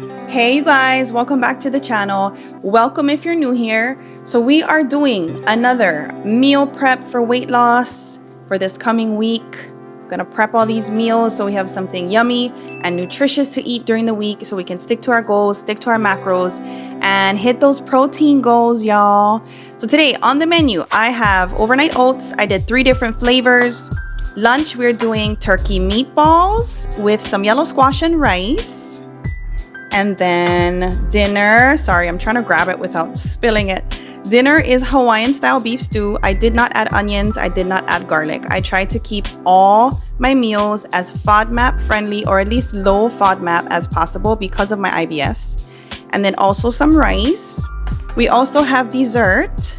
Hey you guys, welcome back to the channel. Welcome if you're new here. So we are doing another meal prep for weight loss for this coming week. Gonna prep all these meals so we have something yummy and nutritious to eat during the week so we can stick to our goals, stick to our macros, and hit those protein goals, y'all. So today on the menu, I have overnight oats. I did 3 different flavors. Lunch, we're doing turkey meatballs with some yellow squash and rice. And then dinner, sorry, I'm trying to grab it without spilling it. Dinner is Hawaiian style beef stew. I did not add onions. I did not add garlic. I tried to keep all my meals as FODMAP friendly, or at least low FODMAP as possible because of my IBS. And then also some rice. We also have dessert.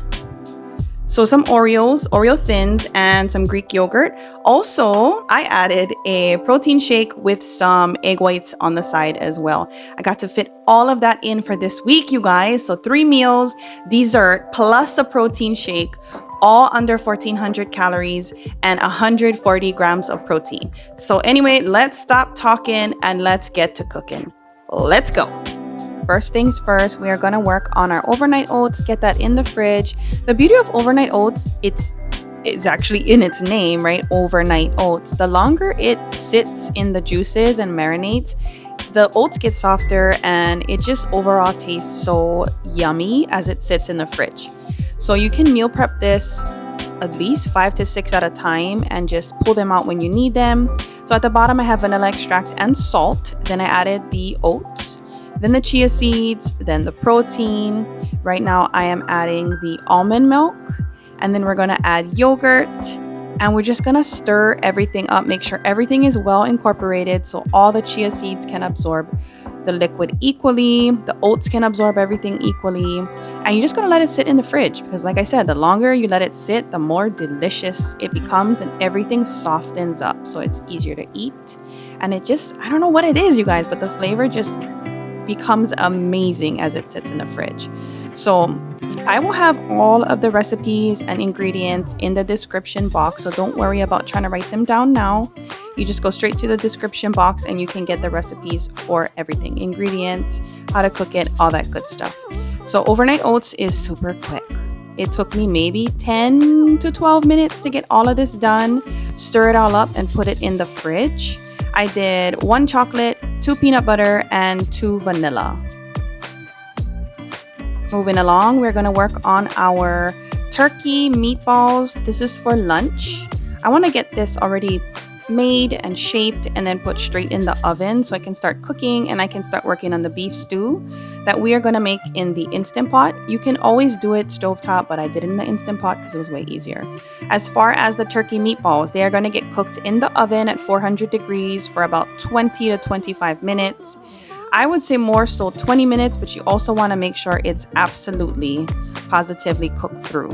So some Oreo thins, and some Greek yogurt. Also, I added a protein shake with some egg whites on the side as well. I got to fit all of that in for this week, you guys. So 3 meals, dessert, plus a protein shake, all under 1,400 calories and 140 grams of protein. So anyway, let's stop talking and let's get to cooking. Let's go. First things first, we are going to work on our overnight oats, get that in the fridge. The beauty of overnight oats, it's actually in its name, right? Overnight oats. The longer it sits in the juices and marinates, the oats get softer and it just overall tastes so yummy as it sits in the fridge. So you can meal prep this at least 5 to 6 at a time and just pull them out when you need them. So at the bottom, I have vanilla extract and salt. Then I added the oats. Then the chia seeds, then the protein. Right now I am adding the almond milk, and then we're gonna add yogurt, and we're just gonna stir everything up, make sure everything is well incorporated so all the chia seeds can absorb the liquid equally, the oats can absorb everything equally, and you're just gonna let it sit in the fridge because like I said, the longer you let it sit, the more delicious it becomes and everything softens up so it's easier to eat. And it just, I don't know what it is, you guys, but the flavor just becomes amazing as it sits in the fridge. So I will have all of the recipes and ingredients in the description box, so don't worry about trying to write them down now. You just go straight to the description box and you can get the recipes for everything, ingredients, how to cook it, all that good stuff. So overnight oats is super quick. It took me maybe 10 to 12 minutes to get all of this done, stir it all up and put it in the fridge. I did 1 chocolate, 2 peanut butter, and 2 vanilla. Moving along, we're going to work on our turkey meatballs. This is for lunch. I want to get this already made and shaped and then put straight in the oven so I can start cooking and I can start working on the beef stew that we are going to make in the Instant Pot. You can always do it stovetop, but I did it in the Instant Pot because it was way easier. As far as the turkey meatballs, they are going to get cooked in the oven at 400 degrees for about 20 to 25 minutes. I would say more so 20 minutes, but you also want to make sure it's absolutely positively cooked through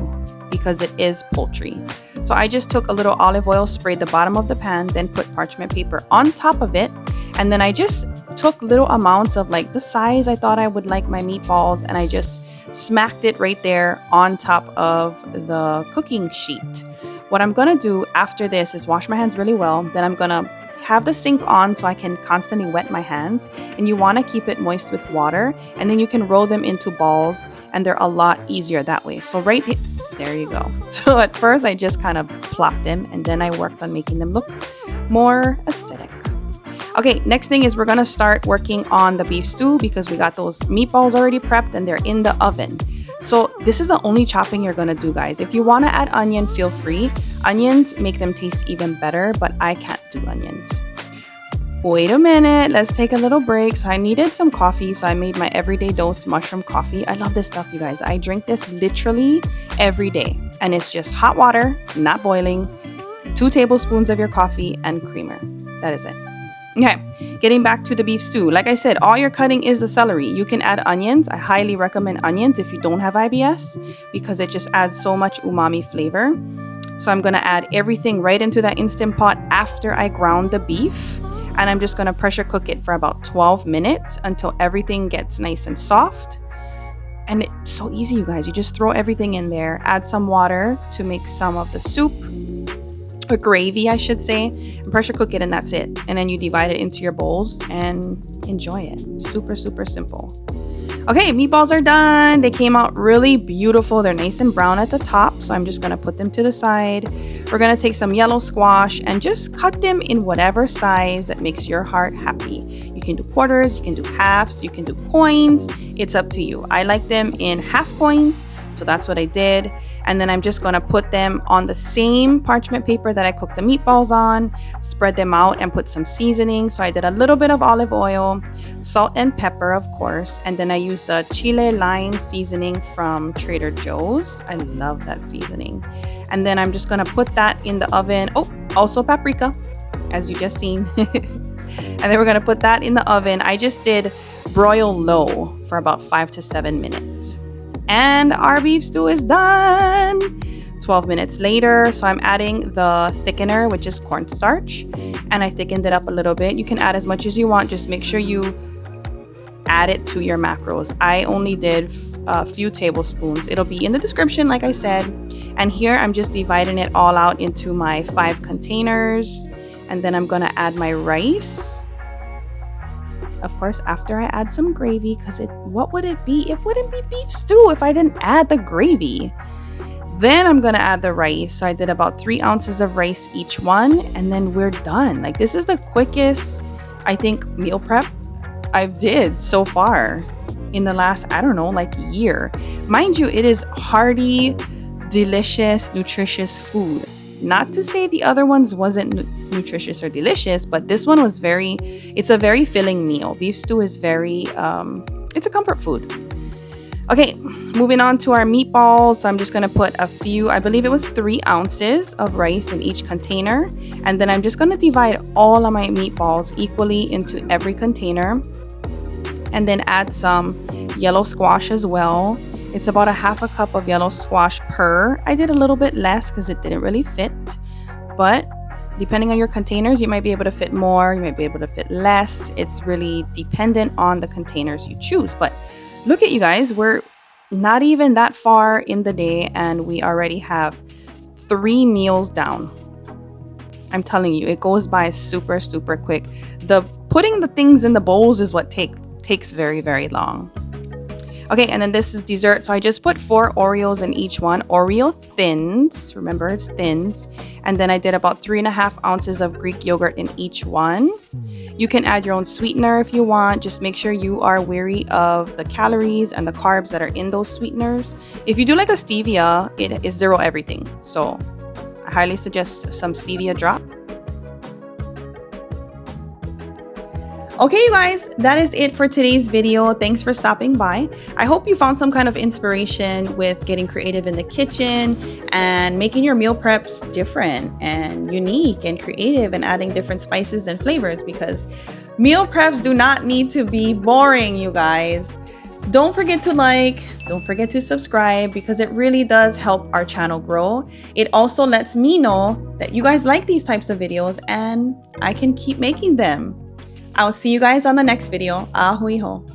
because it is poultry. So I just took a little olive oil, sprayed the bottom of the pan, then put parchment paper on top of it. And then I just took little amounts of like the size I thought I would like my meatballs, and I just smacked it right there on top of the cooking sheet. What I'm gonna do after this is wash my hands really well. Then I'm gonna have the sink on so I can constantly wet my hands, and you want to keep it moist with water, and then you can roll them into balls and they're a lot easier that way. So right here, there you go. So at first I just kind of plopped them and then I worked on making them look more aesthetic. Okay, next thing is we're gonna start working on the beef stew because we got those meatballs already prepped and they're in the oven. So this is the only chopping you're gonna do, guys. If you want to add onion, feel free. Onions make them taste even better, but I can't do onions. Wait a minute, let's take a little break. So I needed some coffee, so I made my everyday dose mushroom coffee. I love this stuff, you guys. I drink this literally every day, and it's just hot water, not boiling, 2 tablespoons of your coffee and creamer. That is it. Okay, getting back to the beef stew. Like I said, all you're cutting is the celery. You can add onions. I highly recommend onions if you don't have IBS because it just adds so much umami flavor. So I'm going to add everything right into that Instant Pot after I ground the beef. And I'm just going to pressure cook it for about 12 minutes until everything gets nice and soft. And it's so easy, you guys. You just throw everything in there, add some water to make some of the soup. or gravy, I should say, and pressure cook it, and that's it. And then you divide it into your bowls and enjoy it. Super, super simple. Okay, meatballs are done. They came out really beautiful. They're nice and brown at the top, so I'm just gonna put them to the side. We're gonna take some yellow squash and just cut them in whatever size that makes your heart happy. You can do quarters, you can do halves, you can do coins. It's up to you. I like them in half coins, so that's what I did. And then I'm just gonna put them on the same parchment paper that I cooked the meatballs on, spread them out and put some seasoning. So I did a little bit of olive oil, salt and pepper, of course, and then I used the chile lime seasoning from Trader Joe's. I love that seasoning. And then I'm just gonna put that in the oven. Oh, also paprika, as you just seen. And then we're gonna put that in the oven. I just did broil low for about 5 to 7 minutes. And our beef stew is done. 12 minutes later, so I'm adding the thickener, which is cornstarch, and I thickened it up a little bit. You can add as much as you want, just make sure you add it to your macros. I only did a few tablespoons. It'll be in the description, like I said. And here I'm just dividing it all out into my 5 containers, and then I'm gonna add my rice. Of course, after I add some gravy, because what would it be? It wouldn't be beef stew if I didn't add the gravy. Then I'm gonna add the rice. So I did about 3 ounces of rice each one, and then we're done. Like, this is the quickest, I think, meal prep I've did so far in the last, I don't know, like year. Mind you, it is hearty, delicious, nutritious food. Not to say the other ones wasn't nutritious or delicious, but this one was it's a very filling meal. Beef stew is very, it's a comfort food. Okay, moving on to our meatballs. So I'm just gonna put a few, I believe it was 3 ounces of rice in each container. And then I'm just gonna divide all of my meatballs equally into every container. And then add some yellow squash as well. It's about a half a cup of yellow squash per. I did a little bit less because it didn't really fit. But depending on your containers, you might be able to fit more, you might be able to fit less. It's really dependent on the containers you choose. But look at you guys, we're not even that far in the day and we already have 3 meals down. I'm telling you, it goes by super, super quick. Putting the things in the bowls is what takes very, very long. Okay, and then this is dessert. So I just put 4 Oreos in each one. Oreo thins, remember it's thins. And then I did about 3.5 ounces of Greek yogurt in each one. You can add your own sweetener if you want. Just make sure you are wary of the calories and the carbs that are in those sweeteners. If you do like a stevia, it is 0 everything. So I highly suggest some stevia drop. Okay, you guys, that is it for today's video. Thanks for stopping by. I hope you found some kind of inspiration with getting creative in the kitchen and making your meal preps different and unique and creative and adding different spices and flavors, because meal preps do not need to be boring, you guys. Don't forget to like, don't forget to subscribe, because it really does help our channel grow. It also lets me know that you guys like these types of videos and I can keep making them. I'll see you guys on the next video. Ahui ho.